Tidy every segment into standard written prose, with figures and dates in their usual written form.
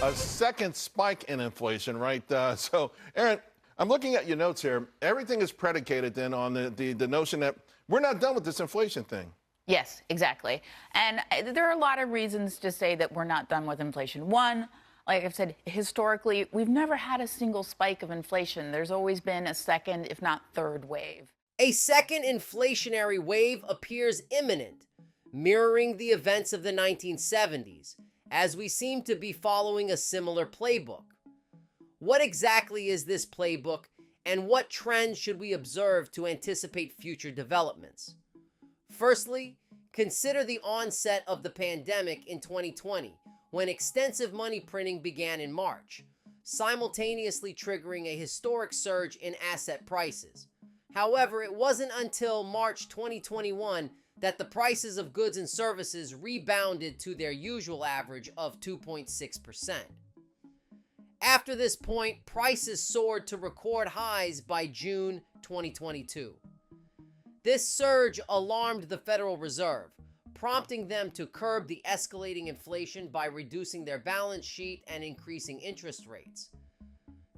a second spike in inflation, right? So, Aaron, I'm looking at your notes here. Everything is predicated then on the notion that we're not done with this inflation thing. Yes, exactly. And there are a lot of reasons to say that we're not done with inflation. One, like I've said, historically, we've never had a single spike of inflation. There's always been a second, if not third wave. A second inflationary wave appears imminent, mirroring the events of the 1970s, as we seem to be following a similar playbook. What exactly is this playbook, and what trends should we observe to anticipate future developments? Firstly, consider the onset of the pandemic in 2020, when extensive money printing began in March, simultaneously triggering a historic surge in asset prices. However, it wasn't until March 2021 that the prices of goods and services rebounded to their usual average of 2.6%. After this point, prices soared to record highs by June 2022. This surge alarmed the Federal Reserve, prompting them to curb the escalating inflation by reducing their balance sheet and increasing interest rates.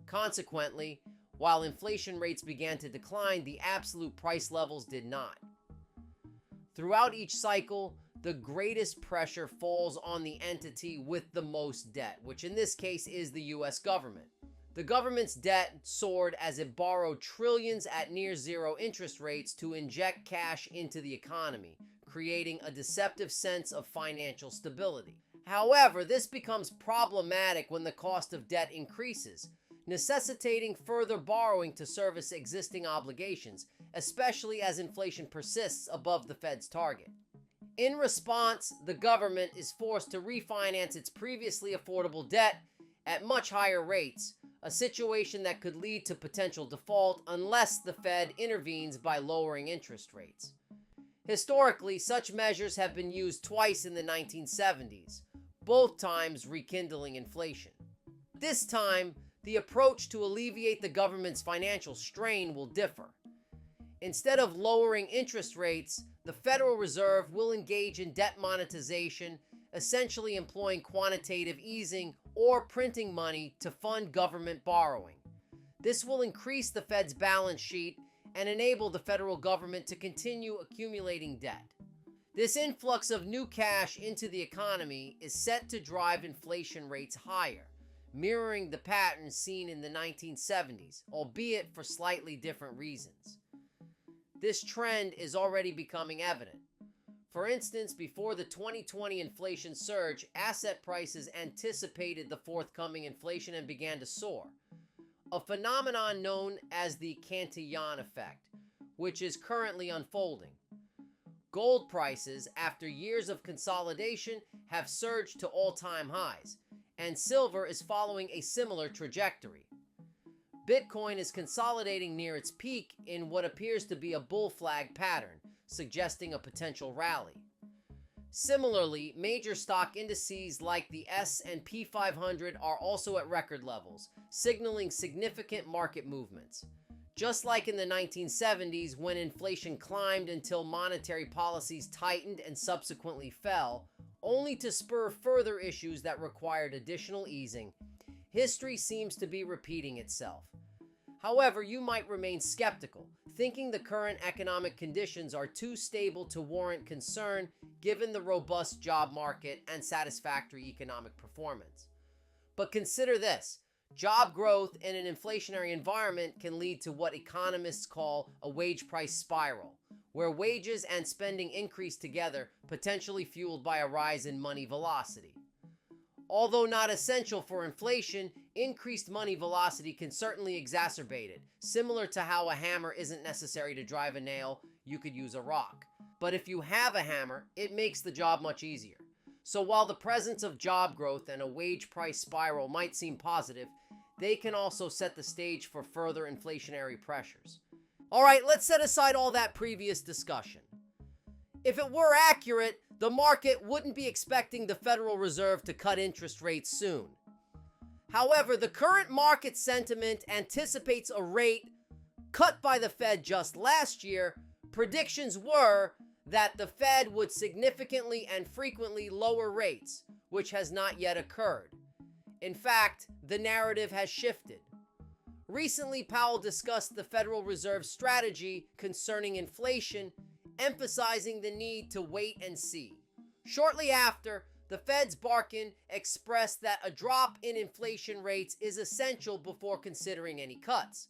Consequently, while inflation rates began to decline, the absolute price levels did not. Throughout each cycle, the greatest pressure falls on the entity with the most debt, which in this case is the US government. The government's debt soared as it borrowed trillions at near zero interest rates to inject cash into the economy, creating a deceptive sense of financial stability. However, this becomes problematic when the cost of debt increases, necessitating further borrowing to service existing obligations, especially as inflation persists above the Fed's target. In response, the government is forced to refinance its previously affordable debt at much higher rates, a situation that could lead to potential default unless the Fed intervenes by lowering interest rates. Historically, such measures have been used twice in the 1970s, both times rekindling inflation. This time, the approach to alleviate the government's financial strain will differ. Instead of lowering interest rates, the Federal Reserve will engage in debt monetization, essentially employing quantitative easing or printing money to fund government borrowing. This will increase the Fed's balance sheet and enable the federal government to continue accumulating debt. This influx of new cash into the economy is set to drive inflation rates higher, mirroring the pattern seen in the 1970s, albeit for slightly different reasons. This trend is already becoming evident. For instance, before the 2020 inflation surge, asset prices anticipated the forthcoming inflation and began to soar, a phenomenon known as the Cantillon effect, which is currently unfolding. Gold prices, after years of consolidation, have surged to all-time highs, and silver is following a similar trajectory. Bitcoin is consolidating near its peak in what appears to be a bull flag pattern, suggesting a potential rally. Similarly, major stock indices like the S&P 500 are also at record levels, signaling significant market movements. Just like in the 1970s, when inflation climbed until monetary policies tightened and subsequently fell, only to spur further issues that required additional easing, history seems to be repeating itself. However, you might remain skeptical, thinking the current economic conditions are too stable to warrant concern given the robust job market and satisfactory economic performance. But consider this: job growth in an inflationary environment can lead to what economists call a wage price spiral, where wages and spending increase together, potentially fueled by a rise in money velocity. Although not essential for inflation, increased money velocity can certainly exacerbate it. Similar to how a hammer isn't necessary to drive a nail, you could use a rock. But if you have a hammer, it makes the job much easier. So while the presence of job growth and a wage price spiral might seem positive, they can also set the stage for further inflationary pressures. All right, let's set aside all that previous discussion. If it were accurate, the market wouldn't be expecting the Federal Reserve to cut interest rates soon. However, the current market sentiment anticipates a rate cut by the Fed just last year. Predictions were that the Fed would significantly and frequently lower rates, which has not yet occurred. In fact, the narrative has shifted. Recently, Powell discussed the Federal Reserve's strategy concerning inflation, emphasizing the need to wait and see. Shortly after, the Fed's Barkin expressed that a drop in inflation rates is essential before considering any cuts.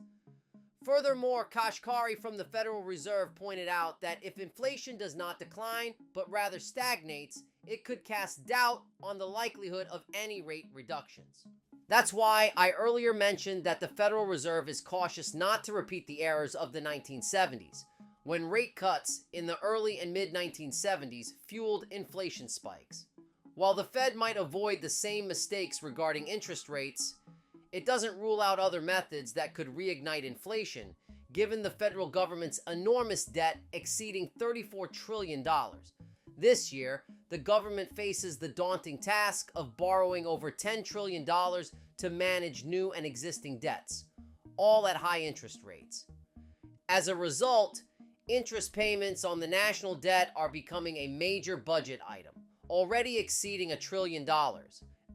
Furthermore, Kashkari from the Federal Reserve pointed out that if inflation does not decline, but rather stagnates, it could cast doubt on the likelihood of any rate reductions. That's why I earlier mentioned that the Federal Reserve is cautious not to repeat the errors of the 1970s, when rate cuts in the early and mid-1970s fueled inflation spikes. While the Fed might avoid the same mistakes regarding interest rates, it doesn't rule out other methods that could reignite inflation, given the federal government's enormous debt exceeding $34 trillion. This year, the government faces the daunting task of borrowing over $10 trillion to manage new and existing debts, all at high interest rates. As a result, interest payments on the national debt are becoming a major budget item, already exceeding $1 trillion.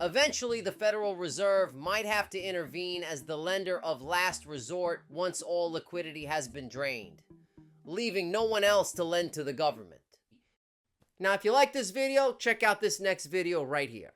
Eventually, the Federal Reserve might have to intervene as the lender of last resort once all liquidity has been drained, leaving no one else to lend to the government. Now, if you like this video, check out this next video right here.